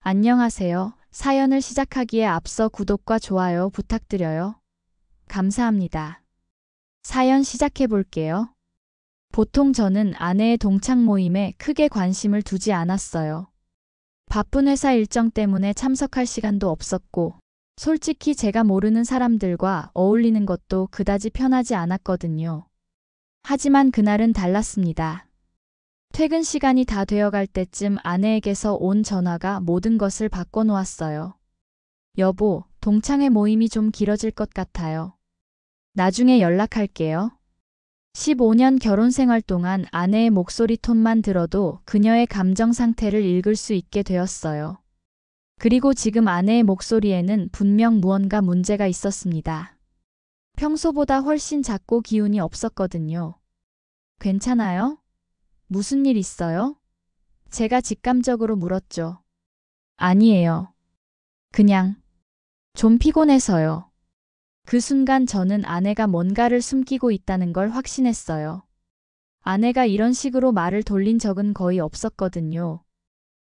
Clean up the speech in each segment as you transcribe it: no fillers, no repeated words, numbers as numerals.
안녕하세요. 사연을 시작하기에 앞서 구독과 좋아요 부탁드려요. 감사합니다. 사연 시작해 볼게요. 보통 저는 아내의 동창 모임에 크게 관심을 두지 않았어요. 바쁜 회사 일정 때문에 참석할 시간도 없었고, 솔직히 제가 모르는 사람들과 어울리는 것도 그다지 편하지 않았거든요. 하지만 그날은 달랐습니다. 퇴근 시간이 다 되어갈 때쯤 아내에게서 온 전화가 모든 것을 바꿔놓았어요. 여보, 동창회 모임이 좀 길어질 것 같아요. 나중에 연락할게요. 15년 결혼 생활 동안 아내의 목소리 톤만 들어도 그녀의 감정 상태를 읽을 수 있게 되었어요. 그리고 지금 아내의 목소리에는 분명 무언가 문제가 있었습니다. 평소보다 훨씬 작고 기운이 없었거든요. 괜찮아요? 무슨 일 있어요? 제가 직감적으로 물었죠. 아니에요. 그냥 좀 피곤해서요. 그 순간 저는 아내가 뭔가를 숨기고 있다는 걸 확신했어요. 아내가 이런 식으로 말을 돌린 적은 거의 없었거든요.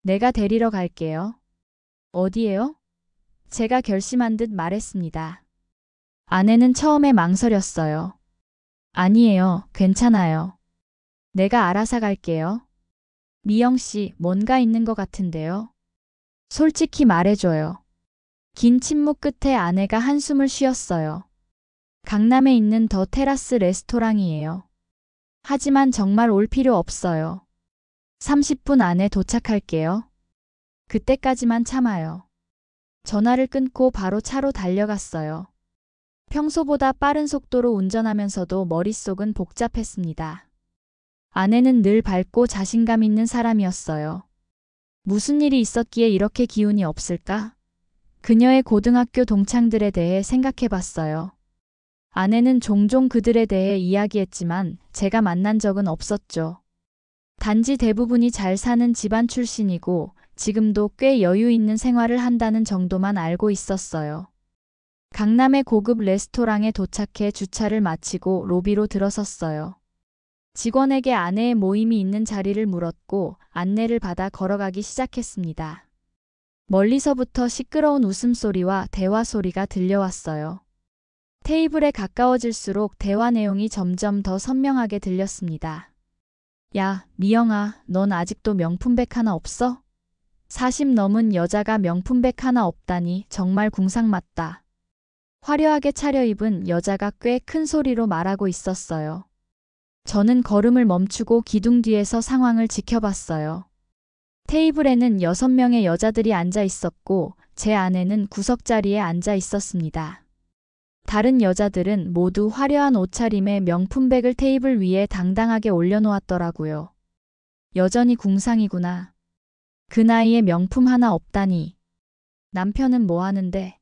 내가 데리러 갈게요. 어디에요? 제가 결심한 듯 말했습니다. 아내는 처음에 망설였어요. 아니에요. 괜찮아요. 내가 알아서 갈게요. 미영 씨, 뭔가 있는 것 같은데요. 솔직히 말해줘요. 긴 침묵 끝에 아내가 한숨을 쉬었어요. 강남에 있는 더 테라스 레스토랑이에요. 하지만 정말 올 필요 없어요. 30분 안에 도착할게요. 그때까지만 참아요. 전화를 끊고 바로 차로 달려갔어요. 평소보다 빠른 속도로 운전하면서도 머릿속은 복잡했습니다. 아내는 늘 밝고 자신감 있는 사람이었어요. 무슨 일이 있었기에 이렇게 기운이 없을까? 그녀의 고등학교 동창들에 대해 생각해 봤어요. 아내는 종종 그들에 대해 이야기했지만 제가 만난 적은 없었죠. 단지 대부분이 잘 사는 집안 출신이고 지금도 꽤 여유 있는 생활을 한다는 정도만 알고 있었어요. 강남의 고급 레스토랑에 도착해 주차를 마치고 로비로 들어섰어요. 직원에게 아내의 모임이 있는 자리를 물었고 안내를 받아 걸어가기 시작했습니다. 멀리서부터 시끄러운 웃음소리와 대화 소리가 들려왔어요. 테이블에 가까워질수록 대화 내용이 점점 더 선명하게 들렸습니다. 야, 미영아, 넌 아직도 명품백 하나 없어? 40 넘은 여자가 명품백 하나 없다니 정말 궁상맞다. 화려하게 차려입은 여자가 꽤 큰 소리로 말하고 있었어요. 저는 걸음을 멈추고 기둥 뒤에서 상황을 지켜봤어요. 테이블에는 6명의 여자들이 앉아 있었고 제 아내는 구석자리에 앉아 있었습니다. 다른 여자들은 모두 화려한 옷차림에 명품백을 테이블 위에 당당하게 올려놓았더라고요. 여전히 궁상이구나. 그 나이에 명품 하나 없다니. 남편은 뭐 하는데?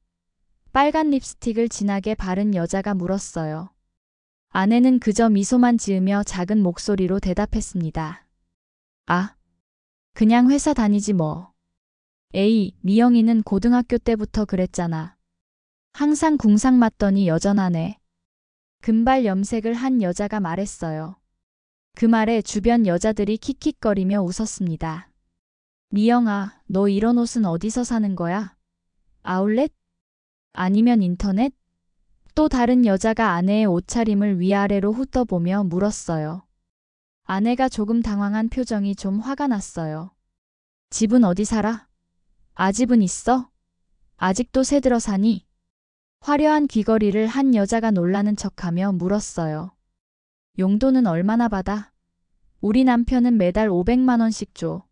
빨간 립스틱을 진하게 바른 여자가 물었어요. 아내는 그저 미소만 지으며 작은 목소리로 대답했습니다. 아, 그냥 회사 다니지 뭐. 에이, 미영이는 고등학교 때부터 그랬잖아. 항상 궁상 맞더니 여전하네. 금발 염색을 한 여자가 말했어요. 그 말에 주변 여자들이 킥킥거리며 웃었습니다. 미영아, 너 이런 옷은 어디서 사는 거야? 아울렛? 아니면 인터넷? 또 다른 여자가 아내의 옷차림을 위아래로 훑어보며 물었어요. 아내가 조금 당황한 표정이 좀 화가 났어요. 집은 어디 살아? 아집은 있어? 아직도 새들어 사니? 화려한 귀걸이를 한 여자가 놀라는 척하며 물었어요. 용돈은 얼마나 받아? 우리 남편은 매달 500만 원씩 줘.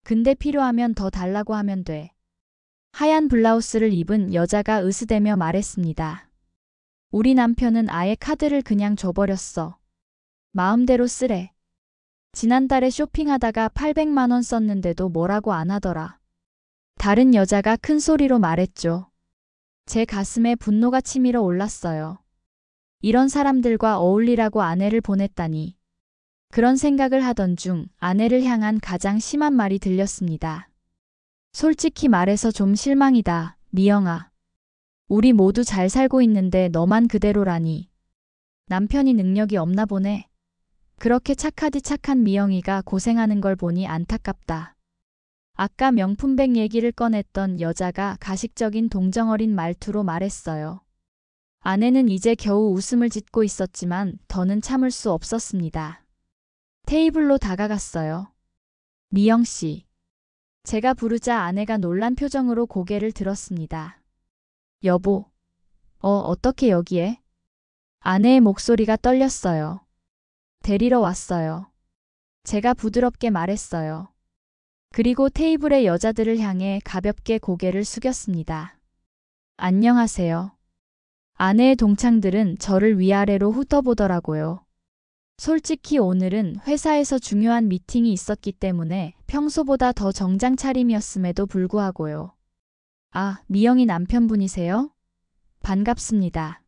근데 필요하면 더 달라고 하면 돼. 하얀 블라우스를 입은 여자가 으스대며 말했습니다. 우리 남편은 아예 카드를 그냥 줘버렸어. 마음대로 쓰래. 지난달에 쇼핑하다가 800만 원 썼는데도 뭐라고 안 하더라. 다른 여자가 큰 소리로 말했죠. 제 가슴에 분노가 치밀어 올랐어요. 이런 사람들과 어울리라고 아내를 보냈다니. 그런 생각을 하던 중 아내를 향한 가장 심한 말이 들렸습니다. 솔직히 말해서 좀 실망이다, 미영아. 우리 모두 잘 살고 있는데 너만 그대로라니. 남편이 능력이 없나 보네. 그렇게 착하디 착한 미영이가 고생하는 걸 보니 안타깝다. 아까 명품백 얘기를 꺼냈던 여자가 가식적인 동정어린 말투로 말했어요. 아내는 이제 겨우 웃음을 짓고 있었지만 더는 참을 수 없었습니다. 테이블로 다가갔어요. 미영 씨. 제가 부르자 아내가 놀란 표정으로 고개를 들었습니다. 여보. 어떻게 여기에? 아내의 목소리가 떨렸어요. 데리러 왔어요. 제가 부드럽게 말했어요. 그리고 테이블의 여자들을 향해 가볍게 고개를 숙였습니다. 안녕하세요. 아내의 동창들은 저를 위아래로 훑어보더라고요. 솔직히 오늘은 회사에서 중요한 미팅이 있었기 때문에 평소보다 더 정장 차림이었음에도 불구하고요. 아, 미영이 남편분이세요? 반갑습니다.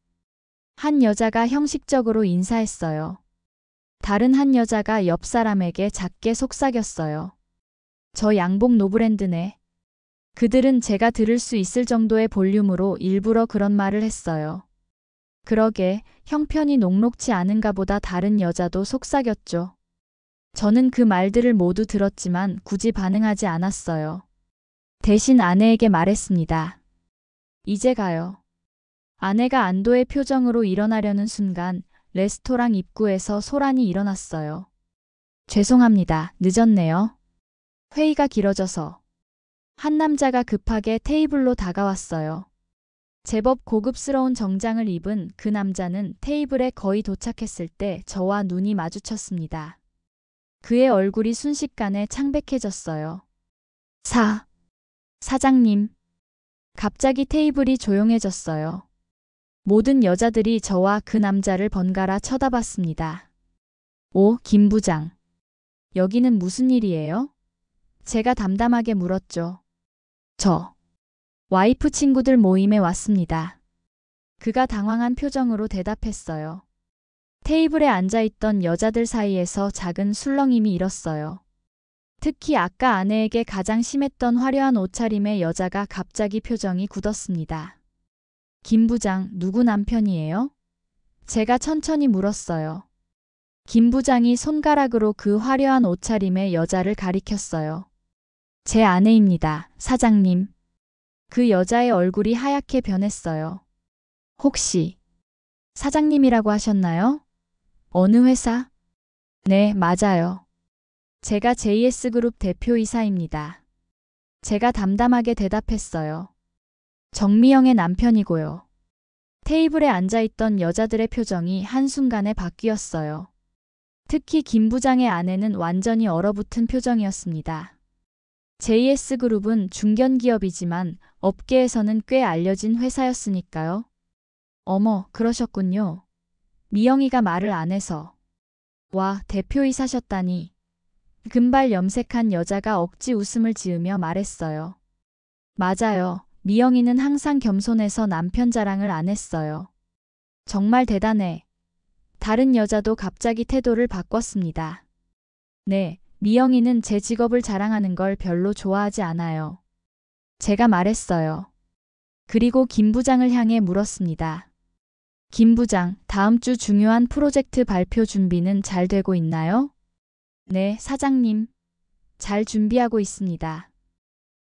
한 여자가 형식적으로 인사했어요. 다른 한 여자가 옆 사람에게 작게 속삭였어요. 저 양복 노브랜드네. 그들은 제가 들을 수 있을 정도의 볼륨으로 일부러 그런 말을 했어요. 그러게 형편이 녹록치 않은가 보다 다른 여자도 속삭였죠. 저는 그 말들을 모두 들었지만 굳이 반응하지 않았어요. 대신 아내에게 말했습니다. 이제 가요. 아내가 안도의 표정으로 일어나려는 순간 레스토랑 입구에서 소란이 일어났어요. 죄송합니다. 늦었네요. 회의가 길어져서. 한 남자가 급하게 테이블로 다가왔어요. 제법 고급스러운 정장을 입은 그 남자는 테이블에 거의 도착했을 때 저와 눈이 마주쳤습니다. 그의 얼굴이 순식간에 창백해졌어요. 사장님. 갑자기 테이블이 조용해졌어요. 모든 여자들이 저와 그 남자를 번갈아 쳐다봤습니다. 오, 김 부장. 여기는 무슨 일이에요? 제가 담담하게 물었죠. 저 와이프 친구들 모임에 왔습니다. 그가 당황한 표정으로 대답했어요. 테이블에 앉아있던 여자들 사이에서 작은 술렁임이 일었어요. 특히 아까 아내에게 가장 심했던 화려한 옷차림의 여자가 갑자기 표정이 굳었습니다. 김 부장, 누구 남편이에요? 제가 천천히 물었어요. 김 부장이 손가락으로 그 화려한 옷차림의 여자를 가리켰어요. 제 아내입니다, 사장님. 그 여자의 얼굴이 하얗게 변했어요. 혹시 사장님이라고 하셨나요? 어느 회사? 네, 맞아요. 제가 JS그룹 대표이사입니다. 제가 담담하게 대답했어요. 정미영의 남편이고요. 테이블에 앉아있던 여자들의 표정이 한순간에 바뀌었어요. 특히 김 부장의 아내는 완전히 얼어붙은 표정이었습니다. JS그룹은 중견기업이지만 업계에서는 꽤 알려진 회사였으니까요. 어머, 그러셨군요. 미영이가 말을 안 해서. 와, 대표이사셨다니. 금발 염색한 여자가 억지 웃음을 지으며 말했어요. 맞아요. 미영이는 항상 겸손해서 남편 자랑을 안 했어요. 정말 대단해. 다른 여자도 갑자기 태도를 바꿨습니다. 네, 미영이는 제 직업을 자랑하는 걸 별로 좋아하지 않아요. 제가 말했어요. 그리고 김 부장을 향해 물었습니다. 김 부장, 다음 주 중요한 프로젝트 발표 준비는 잘 되고 있나요? 네, 사장님. 잘 준비하고 있습니다.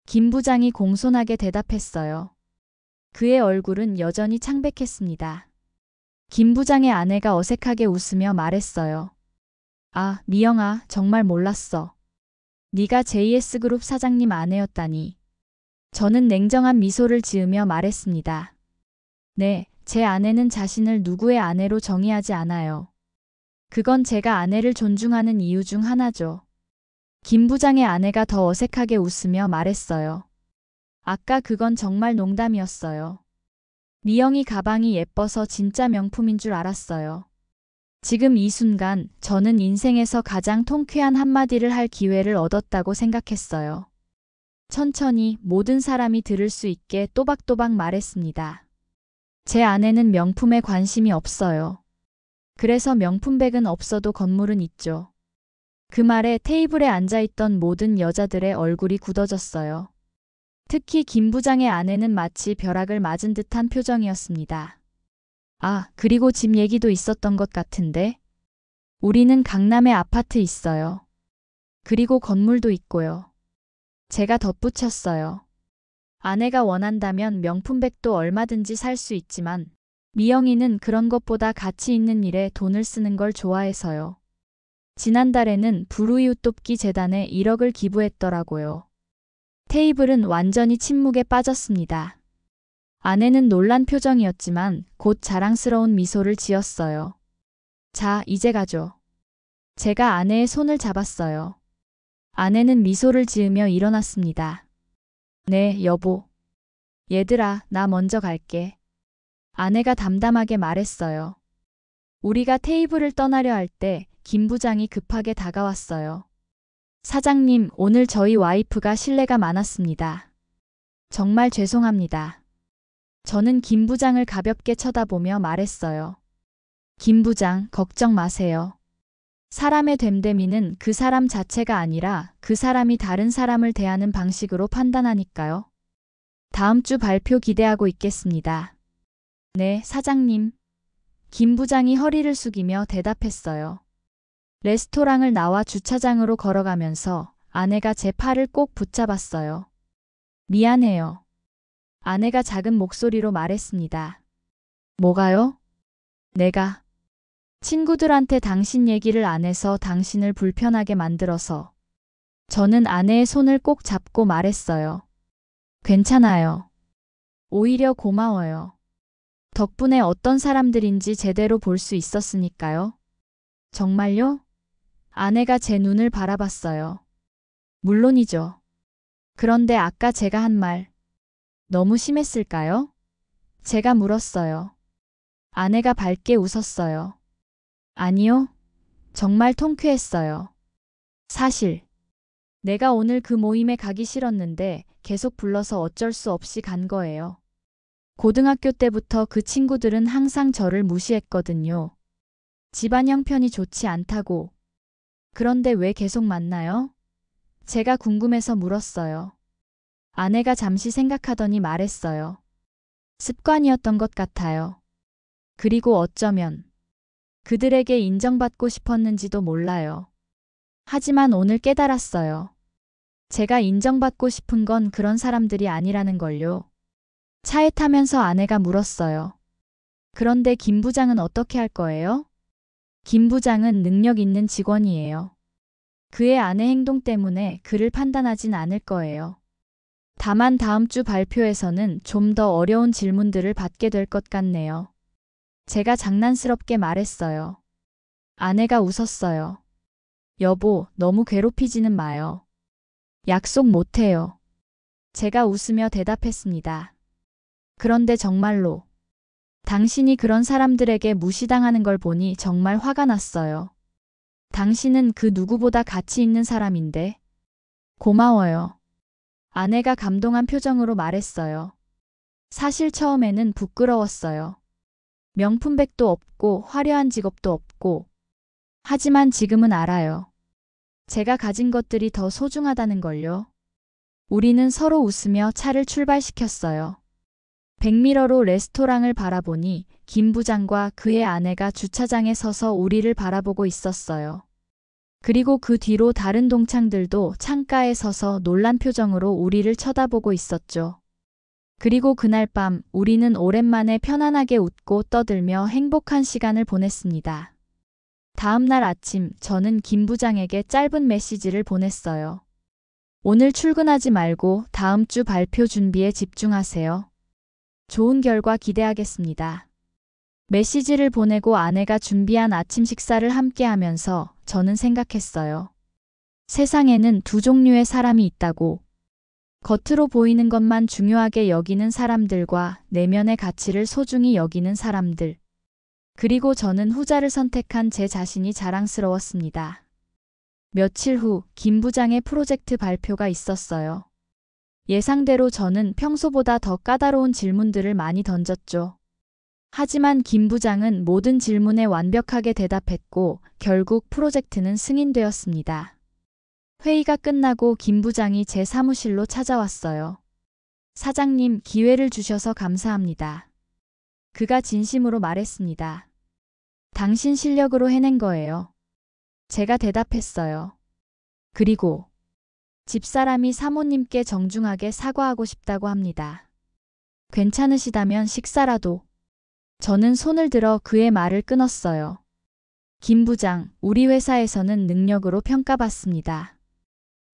김 부장이 공손하게 대답했어요. 그의 얼굴은 여전히 창백했습니다. 김 부장의 아내가 어색하게 웃으며 말했어요. 아, 미영아, 정말 몰랐어. 네가 JS그룹 사장님 아내였다니. 저는 냉정한 미소를 지으며 말했습니다. 네, 제 아내는 자신을 누구의 아내로 정의하지 않아요. 그건 제가 아내를 존중하는 이유 중 하나죠. 김 부장의 아내가 더 어색하게 웃으며 말했어요. 아까 그건 정말 농담이었어요. 미영이 가방이 예뻐서 진짜 명품인 줄 알았어요. 지금 이 순간 저는 인생에서 가장 통쾌한 한마디를 할 기회를 얻었다고 생각했어요. 천천히 모든 사람이 들을 수 있게 또박또박 말했습니다. 제 아내는 명품에 관심이 없어요. 그래서 명품백은 없어도 건물은 있죠. 그 말에 테이블에 앉아있던 모든 여자들의 얼굴이 굳어졌어요. 특히 김 부장의 아내는 마치 벼락을 맞은 듯한 표정이었습니다. 아, 그리고 집 얘기도 있었던 것 같은데? 우리는 강남에 아파트 있어요. 그리고 건물도 있고요. 제가 덧붙였어요. 아내가 원한다면 명품백도 얼마든지 살 수 있지만 미영이는 그런 것보다 가치 있는 일에 돈을 쓰는 걸 좋아해서요. 지난달에는 불우이웃 돕기 재단에 1억을 기부했더라고요. 테이블은 완전히 침묵에 빠졌습니다. 아내는 놀란 표정이었지만 곧 자랑스러운 미소를 지었어요. 자, 이제 가죠. 제가 아내의 손을 잡았어요. 아내는 미소를 지으며 일어났습니다. 네, 여보. 얘들아, 나 먼저 갈게. 아내가 담담하게 말했어요. 우리가 테이블을 떠나려 할 때 김 부장이 급하게 다가왔어요. 사장님, 오늘 저희 와이프가 실례가 많았습니다. 정말 죄송합니다. 저는 김 부장을 가볍게 쳐다보며 말했어요. 김 부장, 걱정 마세요. 사람의 됨됨이는 그 사람 자체가 아니라 그 사람이 다른 사람을 대하는 방식으로 판단하니까요. 다음 주 발표 기대하고 있겠습니다. 네, 사장님. 김 부장이 허리를 숙이며 대답했어요. 레스토랑을 나와 주차장으로 걸어가면서 아내가 제 팔을 꼭 붙잡았어요. 미안해요. 아내가 작은 목소리로 말했습니다. 뭐가요? 내가 친구들한테 당신 얘기를 안 해서 당신을 불편하게 만들어서. 저는 아내의 손을 꼭 잡고 말했어요. 괜찮아요. 오히려 고마워요. 덕분에 어떤 사람들인지 제대로 볼 수 있었으니까요. 정말요? 아내가 제 눈을 바라봤어요. 물론이죠. 그런데 아까 제가 한 말, 너무 심했을까요? 제가 물었어요. 아내가 밝게 웃었어요. 아니요. 정말 통쾌했어요. 사실, 내가 오늘 그 모임에 가기 싫었는데 계속 불러서 어쩔 수 없이 간 거예요. 고등학교 때부터 그 친구들은 항상 저를 무시했거든요. 집안 형편이 좋지 않다고. 그런데 왜 계속 만나요? 제가 궁금해서 물었어요. 아내가 잠시 생각하더니 말했어요. 습관이었던 것 같아요. 그리고 어쩌면 그들에게 인정받고 싶었는지도 몰라요. 하지만 오늘 깨달았어요. 제가 인정받고 싶은 건 그런 사람들이 아니라는 걸요. 차에 타면서 아내가 물었어요. 그런데 김 부장은 어떻게 할 거예요? 김 부장은 능력 있는 직원이에요. 그의 아내 행동 때문에 그를 판단하진 않을 거예요. 다만 다음 주 발표에서는 좀 더 어려운 질문들을 받게 될 것 같네요. 제가 장난스럽게 말했어요. 아내가 웃었어요. 여보, 너무 괴롭히지는 마요. 약속 못해요. 제가 웃으며 대답했습니다. 그런데 정말로 당신이 그런 사람들에게 무시당하는 걸 보니 정말 화가 났어요. 당신은 그 누구보다 가치 있는 사람인데. 고마워요. 아내가 감동한 표정으로 말했어요. 사실 처음에는 부끄러웠어요. 명품백도 없고 화려한 직업도 없고. 하지만 지금은 알아요. 제가 가진 것들이 더 소중하다는 걸요. 우리는 서로 웃으며 차를 출발시켰어요. 백미러로 레스토랑을 바라보니 김 부장과 그의 아내가 주차장에 서서 우리를 바라보고 있었어요. 그리고 그 뒤로 다른 동창들도 창가에 서서 놀란 표정으로 우리를 쳐다보고 있었죠. 그리고 그날 밤 우리는 오랜만에 편안하게 웃고 떠들며 행복한 시간을 보냈습니다. 다음 날 아침 저는 김 부장에게 짧은 메시지를 보냈어요. 오늘 출근하지 말고 다음 주 발표 준비에 집중하세요. 좋은 결과 기대하겠습니다. 메시지를 보내고 아내가 준비한 아침 식사를 함께 하면서 저는 생각했어요. 세상에는 두 종류의 사람이 있다고. 겉으로 보이는 것만 중요하게 여기는 사람들과 내면의 가치를 소중히 여기는 사람들. 그리고 저는 후자를 선택한 제 자신이 자랑스러웠습니다. 며칠 후 김 부장의 프로젝트 발표가 있었어요. 예상대로 저는 평소보다 더 까다로운 질문들을 많이 던졌죠. 하지만 김 부장은 모든 질문에 완벽하게 대답했고 결국 프로젝트는 승인되었습니다. 회의가 끝나고 김 부장이 제 사무실로 찾아왔어요. 사장님, 기회를 주셔서 감사합니다. 그가 진심으로 말했습니다. 당신 실력으로 해낸 거예요. 제가 대답했어요. 그리고 집사람이 사모님께 정중하게 사과하고 싶다고 합니다. 괜찮으시다면 식사라도. 저는 손을 들어 그의 말을 끊었어요. 김 부장, 우리 회사에서는 능력으로 평가받습니다.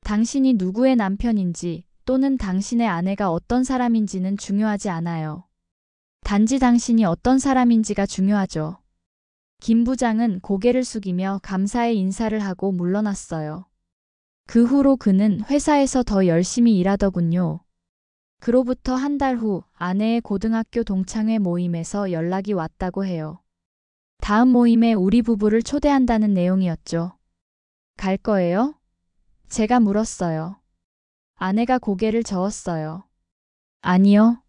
당신이 누구의 남편인지 또는 당신의 아내가 어떤 사람인지는 중요하지 않아요. 단지 당신이 어떤 사람인지가 중요하죠. 김 부장은 고개를 숙이며 감사의 인사를 하고 물러났어요. 그 후로 그는 회사에서 더 열심히 일하더군요. 그로부터 한 달 후 아내의 고등학교 동창회 모임에서 연락이 왔다고 해요. 다음 모임에 우리 부부를 초대한다는 내용이었죠. 갈 거예요? 제가 물었어요. 아내가 고개를 저었어요. 아니요.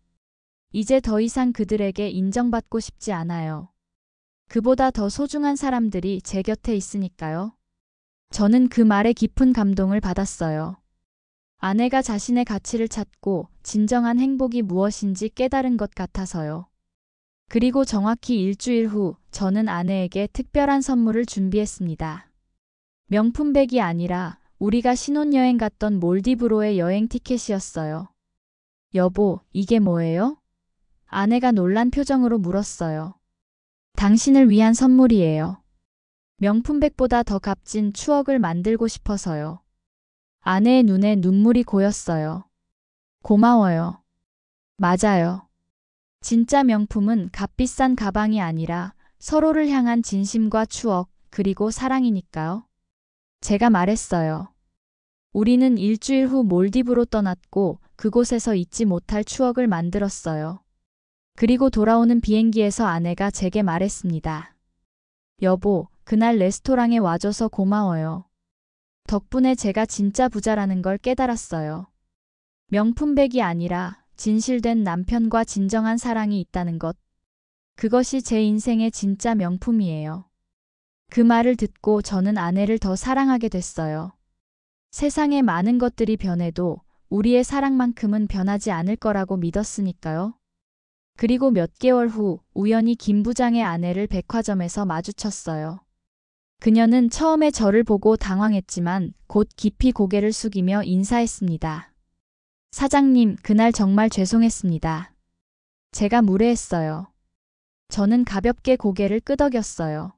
이제 더 이상 그들에게 인정받고 싶지 않아요. 그보다 더 소중한 사람들이 제 곁에 있으니까요. 저는 그 말에 깊은 감동을 받았어요. 아내가 자신의 가치를 찾고 진정한 행복이 무엇인지 깨달은 것 같아서요. 그리고 정확히 일주일 후 저는 아내에게 특별한 선물을 준비했습니다. 명품백이 아니라 우리가 신혼여행 갔던 몰디브로의 여행 티켓이었어요. 여보, 이게 뭐예요? 아내가 놀란 표정으로 물었어요. 당신을 위한 선물이에요. 명품백보다 더 값진 추억을 만들고 싶어서요. 아내의 눈에 눈물이 고였어요. 고마워요. 맞아요. 진짜 명품은 값비싼 가방이 아니라 서로를 향한 진심과 추억, 그리고 사랑이니까요. 제가 말했어요. 우리는 일주일 후 몰디브로 떠났고 그곳에서 잊지 못할 추억을 만들었어요. 그리고 돌아오는 비행기에서 아내가 제게 말했습니다. 여보, 그날 레스토랑에 와줘서 고마워요. 덕분에 제가 진짜 부자라는 걸 깨달았어요. 명품백이 아니라 진실된 남편과 진정한 사랑이 있다는 것. 그것이 제 인생의 진짜 명품이에요. 그 말을 듣고 저는 아내를 더 사랑하게 됐어요. 세상의 많은 것들이 변해도 우리의 사랑만큼은 변하지 않을 거라고 믿었으니까요. 그리고 몇 개월 후 우연히 김 부장의 아내를 백화점에서 마주쳤어요. 그녀는 처음에 저를 보고 당황했지만 곧 깊이 고개를 숙이며 인사했습니다. 사장님, 그날 정말 죄송했습니다. 제가 무례했어요. 저는 가볍게 고개를 끄덕였어요.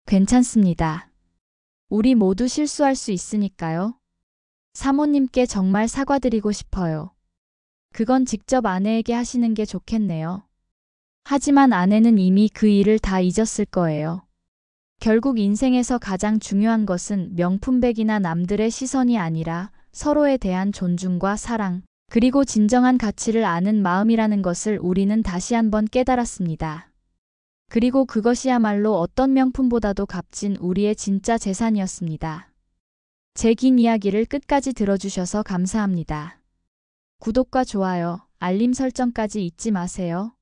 괜찮습니다. 우리 모두 실수할 수 있으니까요. 사모님께 정말 사과드리고 싶어요. 그건 직접 아내에게 하시는 게 좋겠네요. 하지만 아내는 이미 그 일을 다 잊었을 거예요. 결국 인생에서 가장 중요한 것은 명품백이나 남들의 시선이 아니라 서로에 대한 존중과 사랑, 그리고 진정한 가치를 아는 마음이라는 것을 우리는 다시 한번 깨달았습니다. 그리고 그것이야말로 어떤 명품보다도 값진 우리의 진짜 재산이었습니다. 제 긴 이야기를 끝까지 들어주셔서 감사합니다. 구독과 좋아요, 알림 설정까지 잊지 마세요.